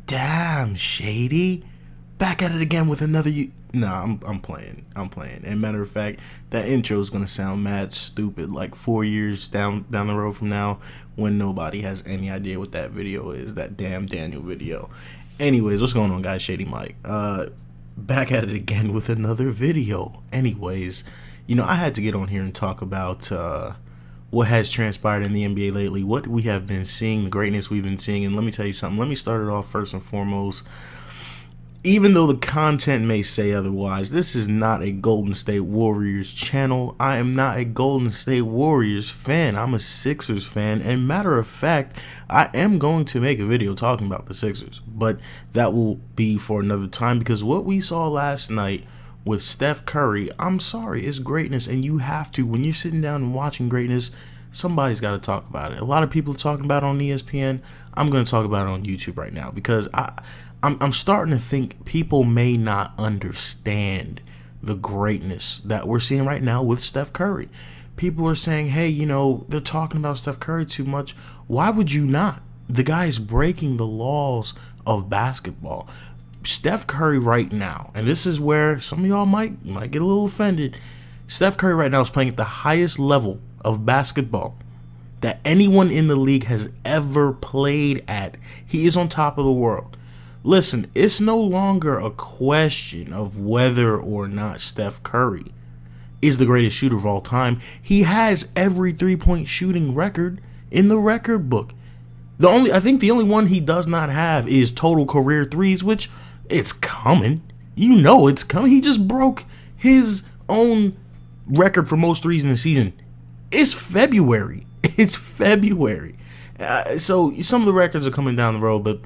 Damn, Shady. Back at it again with another Nah, I'm playing. And matter of fact, that intro is gonna sound mad stupid like 4 years down the road from now when nobody has any idea what that video is, that damn Daniel video. Anyways, what's going on, guys? Shady Mike. Back at it again with another video. Anyways, I had to get on here and talk about what has transpired in the NBA lately, what we have been seeing, the greatness we've been seeing. And let me tell you something. Let me start it off first and foremost. Even though the content may say otherwise, this is not a Golden State Warriors channel. I am not a Golden State Warriors fan. I'm a Sixers fan. And matter of fact, I am going to make a video talking about the Sixers. But that will be for another time, because what we saw last night with Steph Curry, I'm sorry, it's greatness. And you have to, when you're sitting down and watching greatness, somebody's got to talk about it. A lot of people are talking about it on ESPN. I'm going to talk about it on YouTube right now, because I'm starting to think people may not understand the greatness that we're seeing right now with Steph Curry. People are saying, hey, they're talking about Steph Curry too much. Why would you not? The guy is breaking the laws of basketball. Steph Curry right now, and this is where some of y'all might get a little offended. Steph Curry right now is playing at the highest level of basketball that anyone in the league has ever played at. He is on top of the world. Listen, it's no longer a question of whether or not Steph Curry is the greatest shooter of all time. He has every three-point shooting record in the record book. I think the only one he does not have is total career threes, which it's coming. It's coming. He just broke his own record for most threes in the season. It's February. So some of the records are coming down the road, but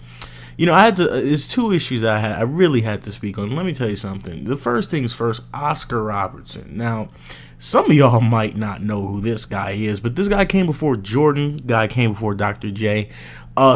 there's two issues that I really had to speak on. Let me tell you something. The first things first, Oscar Robertson. Now, some of y'all might not know who this guy is, but this guy came before Jordan. Guy came before Dr. J.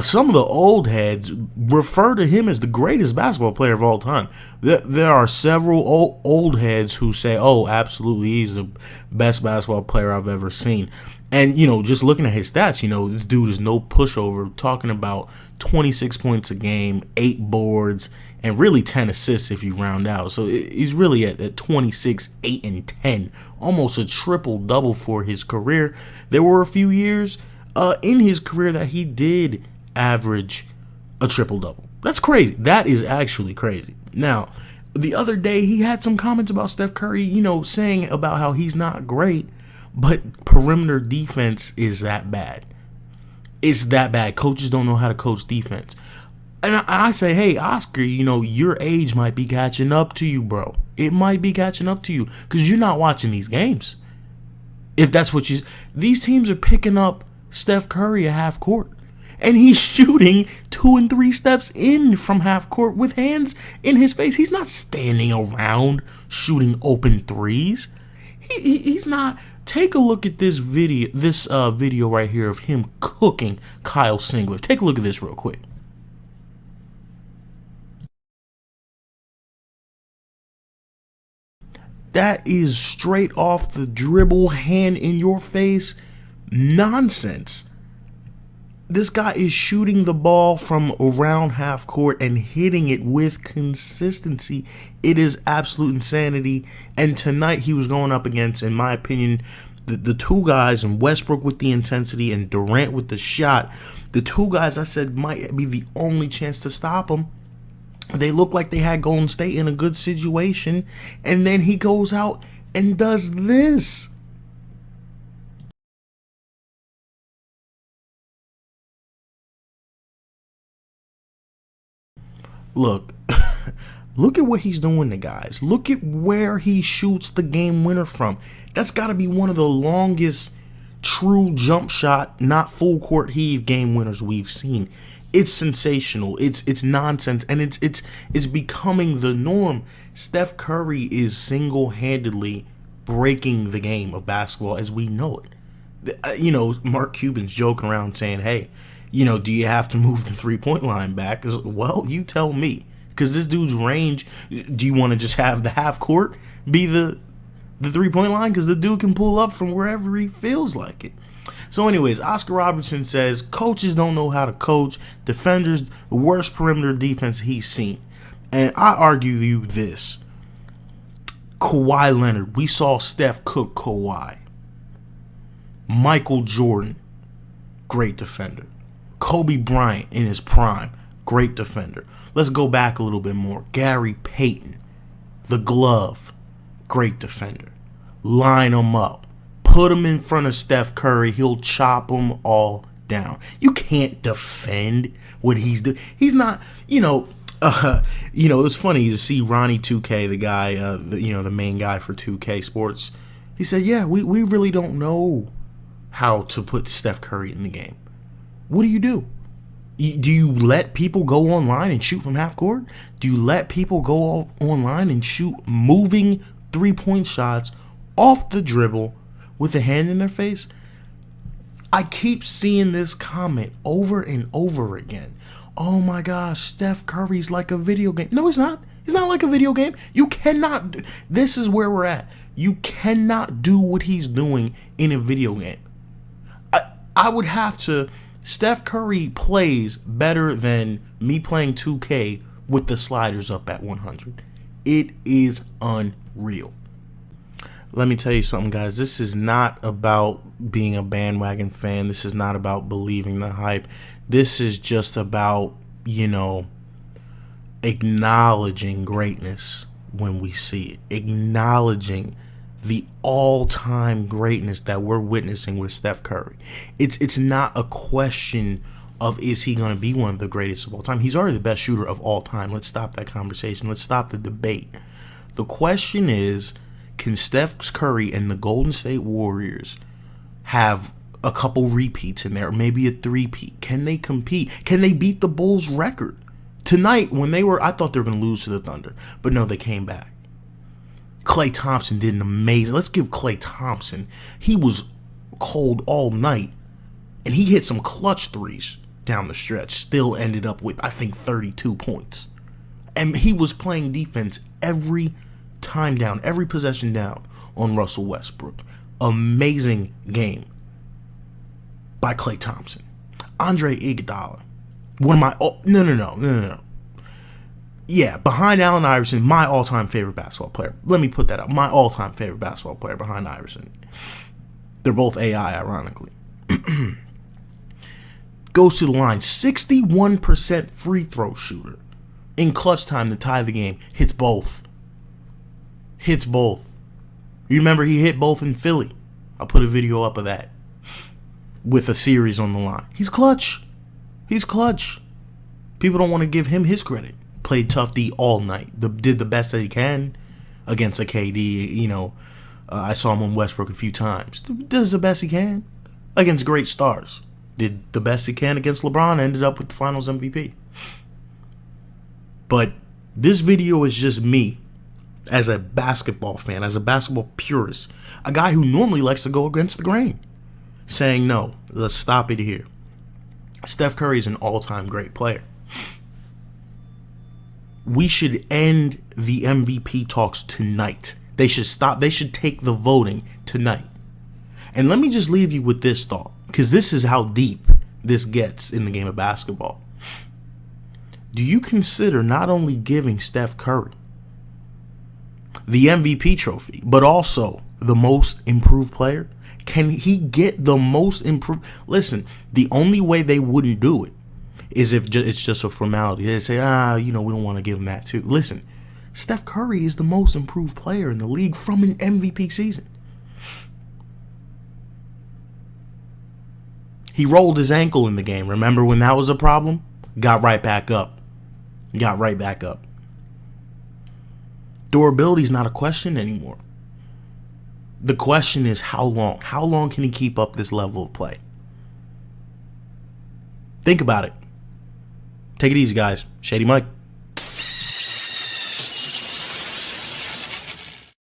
Some of the old heads refer to him as the greatest basketball player of all time. There are several old heads who say, oh, absolutely, he's the best basketball player I've ever seen. And, just looking at his stats, this dude is no pushover, talking about 26 points a game, 8 boards, and really 10 assists if you round out. So he's really at 26, 8, and 10, almost a triple-double for his career. There were a few years in his career that he did average a triple-double. That's crazy. That is actually crazy. Now, the other day he had some comments about Steph Curry, saying about how he's not great, but perimeter defense is that bad. It's that bad. Coaches don't know how to coach defense. And I say, hey, Oscar, your age might be catching up to you, bro. It might be catching up to you because you're not watching these games. If that's what these teams are picking up Steph Curry at half court, and he's shooting 2 and 3 steps in from half court with hands in his face. He's not standing around shooting open threes. He's not. Take a look at this video right here of him cooking Kyle Singler. Take a look at this real quick. That is straight off the dribble, hand in your face nonsense. This guy is shooting the ball from around half court and hitting it with consistency. It is absolute insanity. And tonight he was going up against, in my opinion, the two guys, and Westbrook with the intensity and Durant with the shot. The two guys I said might be the only chance to stop him. They look like they had Golden State in a good situation. And then he goes out and does this. Look at what he's doing to guys. Look at where he shoots the game winner from. That's got to be one of the longest true jump shot, not full court heave game winners we've seen. It's sensational. It's nonsense, and it's becoming the norm. Steph Curry is single-handedly breaking the game of basketball as we know it. Mark Cuban's joking around saying, hey, do you have to move the three-point line back? Well, you tell me. Because this dude's range, do you want to just have the half court be the three-point line? Because the dude can pull up from wherever he feels like it. So anyways, Oscar Robertson says coaches don't know how to coach. Defenders, the worst perimeter defense he's seen. And I argue you this. Kawhi Leonard, we saw Steph cook Kawhi. Michael Jordan, great defender. Kobe Bryant in his prime, great defender. Let's go back a little bit more. Gary Payton, the glove, great defender. Line him up. Put him in front of Steph Curry. He'll chop them all down. You can't defend what he's doing. He's not, it was funny to see Ronnie 2K, the guy, the main guy for 2K Sports. He said, yeah, we really don't know how to put Steph Curry in the game. What do? Do you let people go online and shoot from half court? Do you let people go online and shoot moving 3-point shots off the dribble with a hand in their face? I keep seeing this comment over and over again. Oh my gosh, Steph Curry's like a video game. No, he's not. He's not like a video game. You cannot. This is where we're at. You cannot do what he's doing in a video game. I would have to. Steph Curry plays better than me playing 2K with the sliders up at 100. It is unreal. Let me tell you something, guys. This is not about being a bandwagon fan. This is not about believing the hype. This is just about, acknowledging greatness when we see it. Acknowledging the all-time greatness that we're witnessing with Steph Curry. It's not a question of is he going to be one of the greatest of all time. He's already the best shooter of all time. Let's stop that conversation. Let's stop the debate. The question is, can Steph Curry and the Golden State Warriors have a couple repeats in there, maybe a three-peat? Can they compete? Can they beat the Bulls' record? Tonight, I thought they were going to lose to the Thunder, but no, they came back. Klay Thompson did an amazing. Let's give Klay Thompson. He was cold all night, and he hit some clutch threes down the stretch. Still ended up with, I think, 32 points. And he was playing defense every time down, every possession down on Russell Westbrook. Amazing game by Klay Thompson. Andre Iguodala. One of my... No. Yeah, behind Allen Iverson, my all-time favorite basketball player. Let me put that up. My all-time favorite basketball player behind Iverson. They're both AI, ironically. Goes to the line. 61% free throw shooter. In clutch time to tie the game. Hits both. You remember he hit both in Philly. I'll put a video up of that. With a series on the line. He's clutch. People don't want to give him his credit. Played tough D all night. Did the best that he can against a KD. I saw him on Westbrook a few times. Does the best he can against great stars. Did the best he can against LeBron. Ended up with the Finals MVP. But this video is just me as a basketball fan, as a basketball purist, a guy who normally likes to go against the grain, saying no, let's stop it here. Steph Curry is an all-time great player. We should end the MVP talks tonight. They should stop. They should take the voting tonight. And let me just leave you with this thought, because this is how deep this gets in the game of basketball. Do you consider not only giving Steph Curry the MVP trophy, but also the most improved player? Can he get the most improved? Listen, the only way they wouldn't do it is if it's just a formality. They say, we don't want to give him that too. Listen, Steph Curry is the most improved player in the league from an MVP season. He rolled his ankle in the game. Remember when that was a problem? Got right back up. Durability is not a question anymore. The question is how long? How long can he keep up this level of play? Think about it. Take it easy, guys. Shady Mike.